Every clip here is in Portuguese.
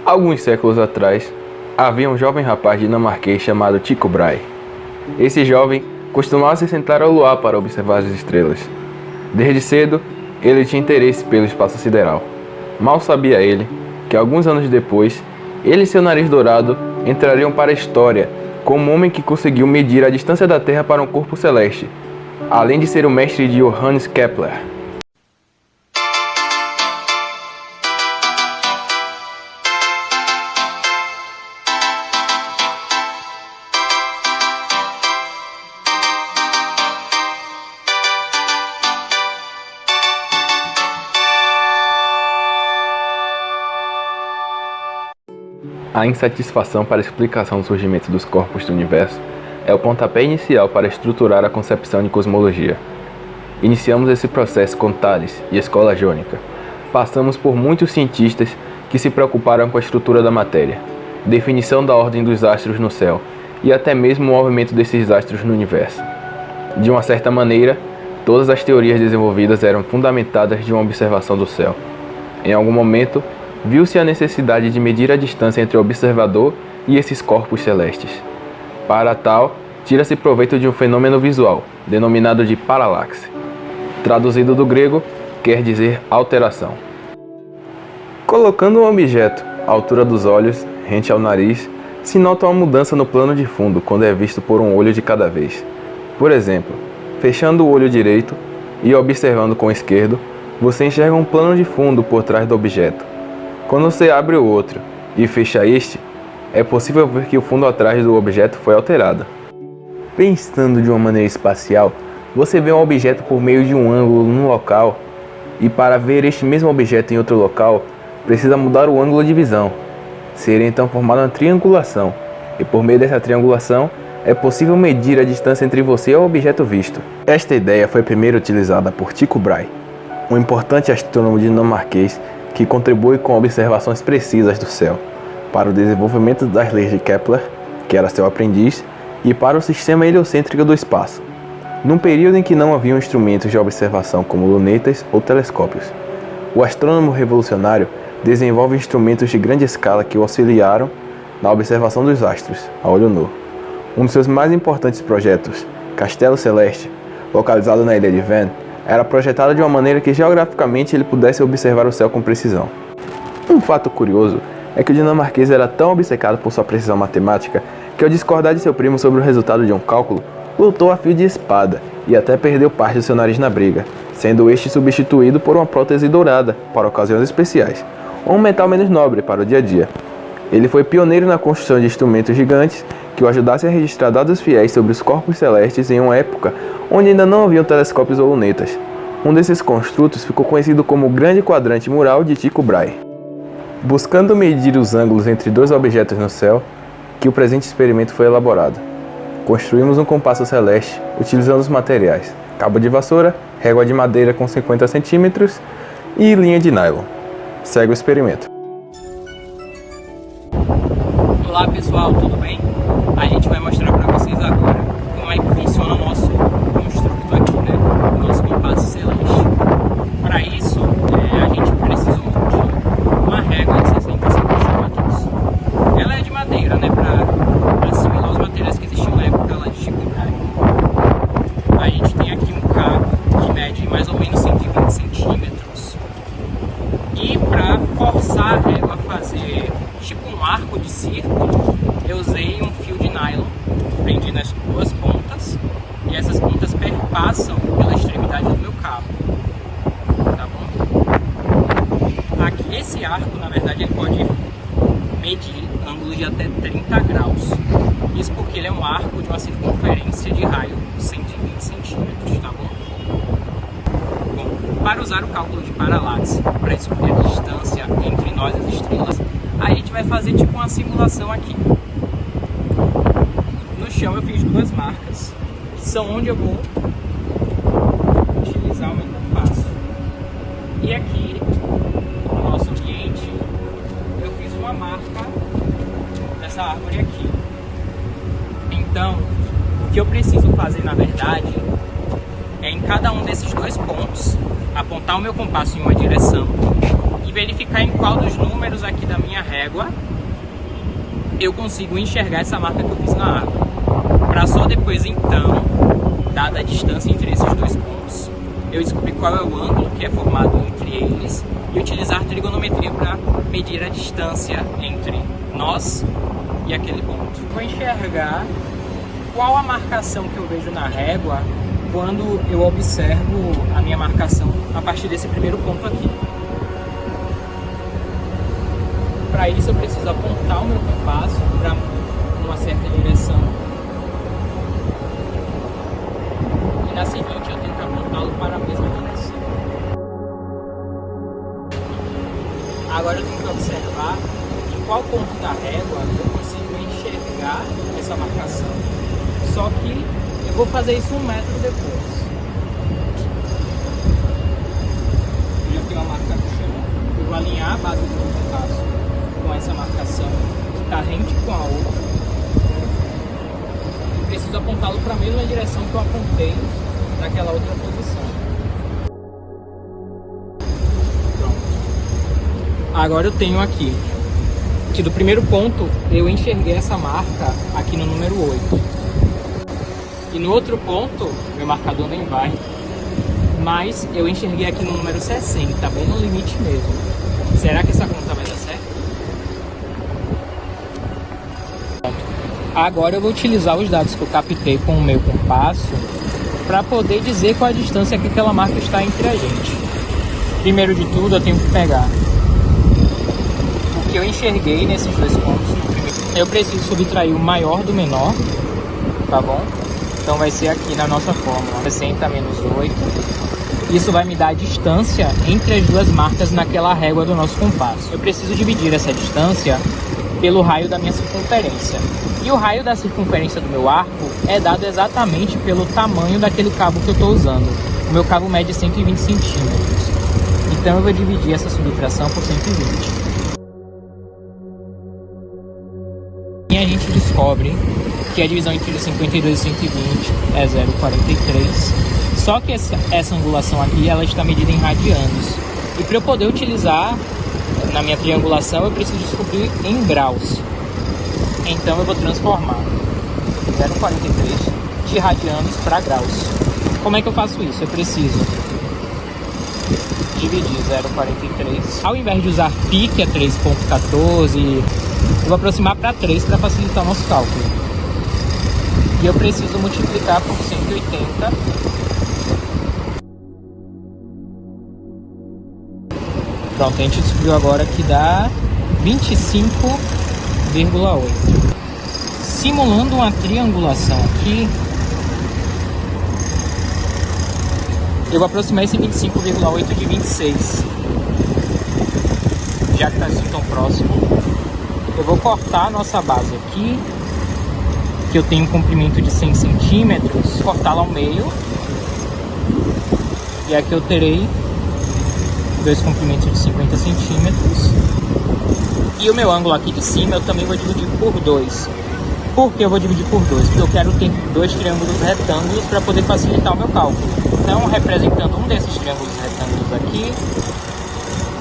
Alguns séculos atrás, havia um jovem rapaz dinamarquês chamado Tycho Brahe. Esse jovem costumava se sentar ao luar para observar as estrelas. Desde cedo, ele tinha interesse pelo espaço sideral. Mal sabia ele que alguns anos depois, ele e seu nariz dourado entrariam para a história como o homem que conseguiu medir a distância da Terra para um corpo celeste, além de ser o mestre de Johannes Kepler. A insatisfação para a explicação do surgimento dos corpos do universo é o pontapé inicial para estruturar a concepção de cosmologia. Iniciamos esse processo com Thales e a escola jônica. Passamos por muitos cientistas que se preocuparam com a estrutura da matéria, definição da ordem dos astros no céu e até mesmo o movimento desses astros no universo. De uma certa maneira, todas as teorias desenvolvidas eram fundamentadas de uma observação do céu. Em algum momento, viu-se a necessidade de medir a distância entre o observador e esses corpos celestes. Para tal, tira-se proveito de um fenômeno visual, denominado de paralaxe. Traduzido do grego, quer dizer alteração. Colocando um objeto à altura dos olhos, rente ao nariz, se nota uma mudança no plano de fundo quando é visto por um olho de cada vez. Por exemplo, fechando o olho direito e observando com o esquerdo, você enxerga um plano de fundo por trás do objeto. Quando você abre o outro e fecha este, é possível ver que o fundo atrás do objeto foi alterado. Pensando de uma maneira espacial, você vê um objeto por meio de um ângulo num local, e para ver este mesmo objeto em outro local, precisa mudar o ângulo de visão. Seria então formada uma triangulação, e por meio dessa triangulação, é possível medir a distância entre você e o objeto visto. Esta ideia foi primeiro utilizada por Tycho Brahe, um importante astrônomo dinamarquês que contribui com observações precisas do céu, para o desenvolvimento das leis de Kepler, que era seu aprendiz, e para o sistema heliocêntrico do espaço, num período em que não haviam instrumentos de observação como lunetas ou telescópios. O astrônomo revolucionário desenvolve instrumentos de grande escala que o auxiliaram na observação dos astros, a olho nu. Um de seus mais importantes projetos, Castelo Celeste, localizado na ilha de Hven, era projetado de uma maneira que geograficamente ele pudesse observar o céu com precisão. Um fato curioso é que o dinamarquês era tão obcecado por sua precisão matemática que, ao discordar de seu primo sobre o resultado de um cálculo, lutou a fio de espada e até perdeu parte do seu nariz na briga, sendo este substituído por uma prótese dourada para ocasiões especiais, ou um metal menos nobre para o dia a dia. Ele foi pioneiro na construção de instrumentos gigantes que o ajudassem a registrar dados fiéis sobre os corpos celestes em uma época onde ainda não haviam telescópios ou lunetas. Um desses construtos ficou conhecido como o Grande Quadrante Mural de Tycho Brahe. Buscando medir os ângulos entre dois objetos no céu, que o presente experimento foi elaborado. Construímos um compasso celeste utilizando os materiais: cabo de vassoura, régua de madeira com 50 centímetros e linha de nylon. Segue o experimento. Olá pessoal, tudo bem? A gente vai mostrar para vocês agora como é que funciona o nosso construto aqui, né? O nosso compasso celeste. Para isso, a gente precisou de uma régua de 60 centímetros. Ela é de madeira, né? Para assimilar os materiais que existiam na época lá de Tycho Brahe. A gente tem aqui um cabo que mede mais ou menos 120 centímetros. E para forçar a régua a fazer tipo um arco de círculo, eu usei um fio de nylon, prendi nas duas pontas, e essas pontas perpassam pela extremidade do meu cabo, tá bom? Aqui, esse arco, na verdade, ele pode medir ângulos de até 30 graus, isso porque ele é um arco de uma circunferência de raio de 120 centímetros, tá bom? Bom, para usar o cálculo de paralaxe, para descobrir a distância entre nós e as estrelas, a gente vai fazer tipo uma simulação aqui. No chão eu fiz duas marcas, que são onde eu vou utilizar o meu compasso. E aqui, no nosso ambiente, eu fiz uma marca dessa árvore aqui. Então, o que eu preciso fazer na verdade é em cada um desses dois pontos, apontar o meu compasso em uma direção e verificar em qual dos números aqui da minha régua régua, eu consigo enxergar essa marca que eu fiz na água. Para só depois, então, dada a distância entre esses dois pontos, eu descobrir qual é o ângulo que é formado entre eles e utilizar trigonometria para medir a distância entre nós e aquele ponto. Vou enxergar qual a marcação que eu vejo na régua quando eu observo a minha marcação a partir desse primeiro ponto aqui. Para isso eu preciso apontar o meu compasso para uma certa direção. E na seguinte eu tenho que apontá-lo para a mesma direção. Agora eu tenho que observar em qual ponto da régua eu consigo enxergar essa marcação. Só que eu vou fazer isso 1 metro depois. Eu já tenho a marca no chão. Eu vou alinhar a base do meu compasso com essa marcação que está rente com a outra. Eu preciso apontá-lo para a mesma direção que eu apontei naquela outra posição. Pronto. Agora eu tenho aqui que do primeiro ponto eu enxerguei essa marca aqui no número 8. E no outro ponto, meu marcador nem vai, mas eu enxerguei aqui no número 60, bem no limite mesmo. Será que essa conta vai dar certo? Agora eu vou utilizar os dados que eu captei com o meu compasso para poder dizer qual a distância que aquela marca está entre a gente. Primeiro de tudo, eu tenho que pegar o que eu enxerguei nesses dois pontos. Eu preciso subtrair o maior do menor, tá bom? Então vai ser aqui na nossa fórmula, 60 menos 8. Isso vai me dar a distância entre as duas marcas naquela régua do nosso compasso. Eu preciso dividir essa distância pelo raio da minha circunferência. E o raio da circunferência do meu arco é dado exatamente pelo tamanho daquele cabo que eu estou usando. O meu cabo mede 120 centímetros. Então eu vou dividir essa subtração por 120. E a gente descobre que a divisão entre 52 e 120 é 0,43. Só que essa angulação aqui ela está medida em radianos. E para eu poder utilizar na minha triangulação, eu preciso descobrir em graus. Então eu vou transformar 0,43 de radianos para graus. Como é que eu faço isso? Eu preciso dividir 0,43. Ao invés de usar π, que é 3,14, eu vou aproximar para 3 para facilitar o nosso cálculo. E eu preciso multiplicar por 180. Pronto, a gente descobriu agora que dá 25,8. Simulando uma triangulação aqui, eu vou aproximar esse 25,8 de 26. Já que está assim tão próximo, eu vou cortar a nossa base aqui, que eu tenho um comprimento de 100 centímetros, cortá-la ao meio. E aqui eu terei dois comprimentos de 50 centímetros. E o meu ângulo aqui de cima eu também vou dividir por 2. Por que eu vou dividir por 2? Porque eu quero ter dois triângulos retângulos para poder facilitar o meu cálculo. Então, representando um desses triângulos retângulos aqui,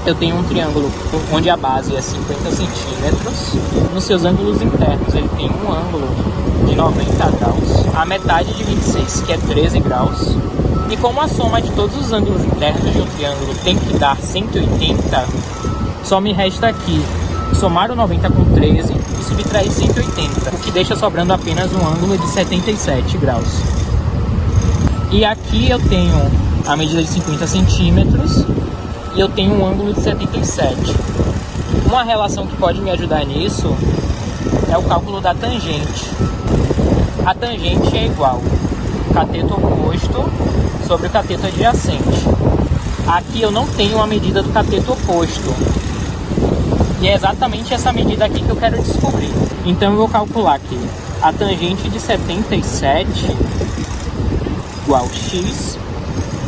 eu tenho um triângulo onde a base é 50 centímetros. Nos seus ângulos internos ele tem um ângulo de 90 graus. A metade de 26, que é 13 graus. E como a soma de todos os ângulos internos de um triângulo tem que dar 180, só me resta aqui somar o 90 com 13 e subtrair 180, o que deixa sobrando apenas um ângulo de 77 graus. E aqui eu tenho a medida de 50 centímetros e eu tenho um ângulo de 77. Uma relação que pode me ajudar nisso é o cálculo da tangente. A tangente é igual cateto oposto sobre o cateto adjacente. Aqui eu não tenho a medida do cateto oposto. E é exatamente essa medida aqui que eu quero descobrir. Então eu vou calcular aqui a tangente de 77 igual x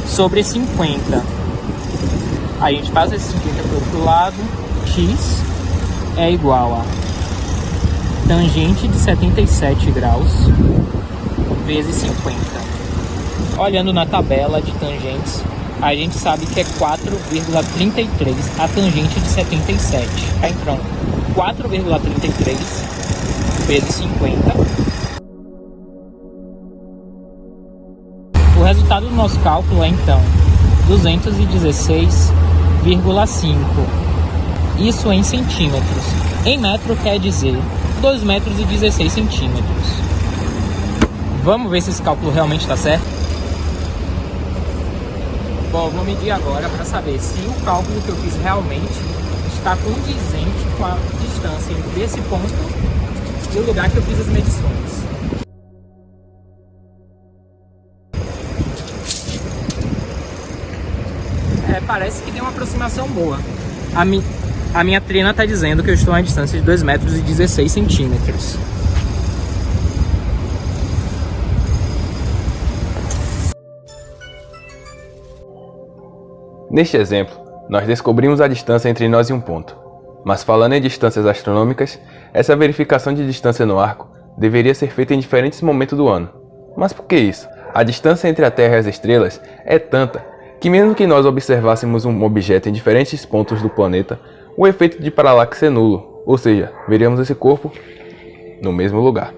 sobre 50. Aí a gente passa esse 50 para o outro lado. X é igual a tangente de 77 graus vezes 50. Olhando na tabela de tangentes, a gente sabe que é 4 4,33 a tangente de 77. Então, 4,33 vezes 50. O resultado do nosso cálculo é, então, 216,5. Isso em centímetros. Em metro quer dizer 2 metros e 16 centímetros. Vamos ver se esse cálculo realmente está certo? Bom, vou medir agora para saber se o cálculo que eu fiz realmente está condizente com a distância entre esse ponto e o lugar que eu fiz as medições. Parece que tem uma aproximação boa. A minha trina está dizendo que eu estou a uma distância de 2 metros e 16 centímetros. Neste exemplo, nós descobrimos a distância entre nós e um ponto. Mas falando em distâncias astronômicas, essa verificação de distância no arco deveria ser feita em diferentes momentos do ano. Mas por que isso? A distância entre a Terra e as estrelas é tanta que mesmo que nós observássemos um objeto em diferentes pontos do planeta, o efeito de paralaxe é nulo, ou seja, veríamos esse corpo no mesmo lugar.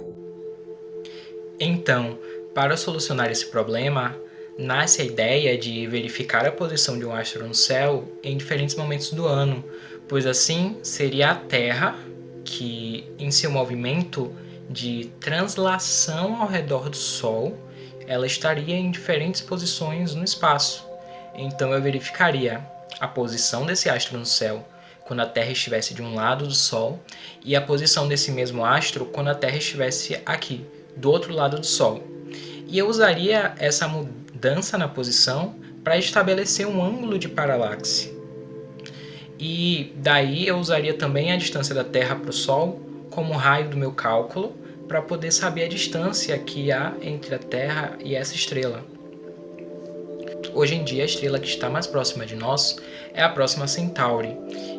Então, para solucionar esse problema, nasce a ideia de verificar a posição de um astro no céu em diferentes momentos do ano, pois assim seria a Terra que, em seu movimento de translação ao redor do Sol, ela estaria em diferentes posições no espaço. Então eu verificaria a posição desse astro no céu quando a Terra estivesse de um lado do Sol e a posição desse mesmo astro quando a Terra estivesse aqui, do outro lado do Sol. E eu usaria essa mudança na posição para estabelecer um ângulo de paralaxe. E daí eu usaria também a distância da Terra para o Sol como raio do meu cálculo para poder saber a distância que há entre a Terra e essa estrela. Hoje em dia, a estrela que está mais próxima de nós é a Próxima Centauri.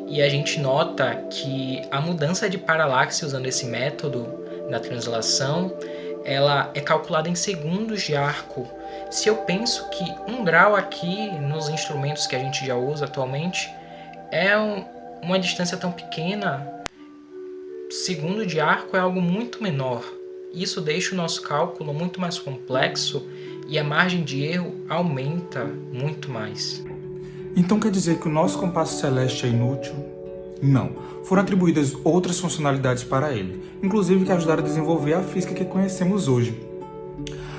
E a gente nota que a mudança de paralaxe usando esse método da translação, ela é calculada em segundos de arco. Se eu penso que 1 grau aqui nos instrumentos que a gente já usa atualmente é uma distância tão pequena, segundo de arco é algo muito menor. Isso deixa o nosso cálculo muito mais complexo e a margem de erro aumenta muito mais. Então quer dizer que o nosso compasso celeste é inútil? Não. Foram atribuídas outras funcionalidades para ele, inclusive que ajudaram a desenvolver a física que conhecemos hoje.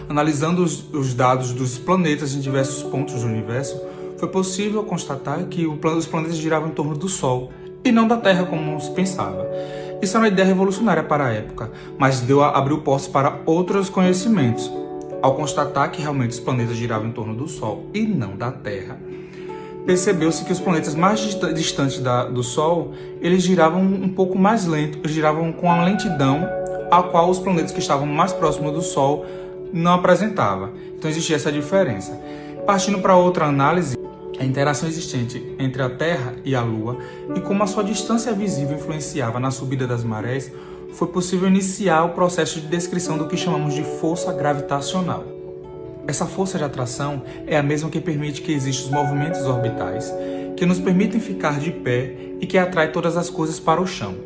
Analisando os dados dos planetas em diversos pontos do universo, foi possível constatar que os planetas giravam em torno do Sol e não da Terra como se pensava. Isso era uma ideia revolucionária para a época, mas abriu portas para outros conhecimentos. Ao constatar que realmente os planetas giravam em torno do Sol e não da Terra, percebeu-se que os planetas mais distantes do Sol, eles giravam um pouco mais lento, eles giravam com a lentidão a qual os planetas que estavam mais próximos do Sol não apresentavam. Então existia essa diferença. Partindo para outra análise, a interação existente entre a Terra e a Lua e como a sua distância visível influenciava na subida das marés, foi possível iniciar o processo de descrição do que chamamos de força gravitacional. Essa força de atração é a mesma que permite que existam os movimentos orbitais, que nos permitem ficar de pé e que atrai todas as coisas para o chão.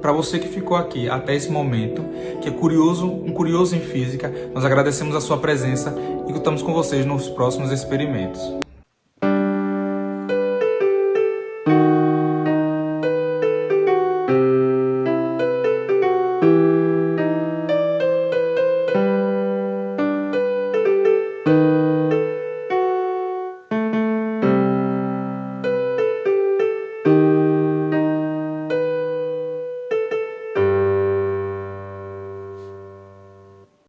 Para você que ficou aqui até esse momento, que é um curioso em física, nós agradecemos a sua presença e contamos com vocês nos próximos experimentos.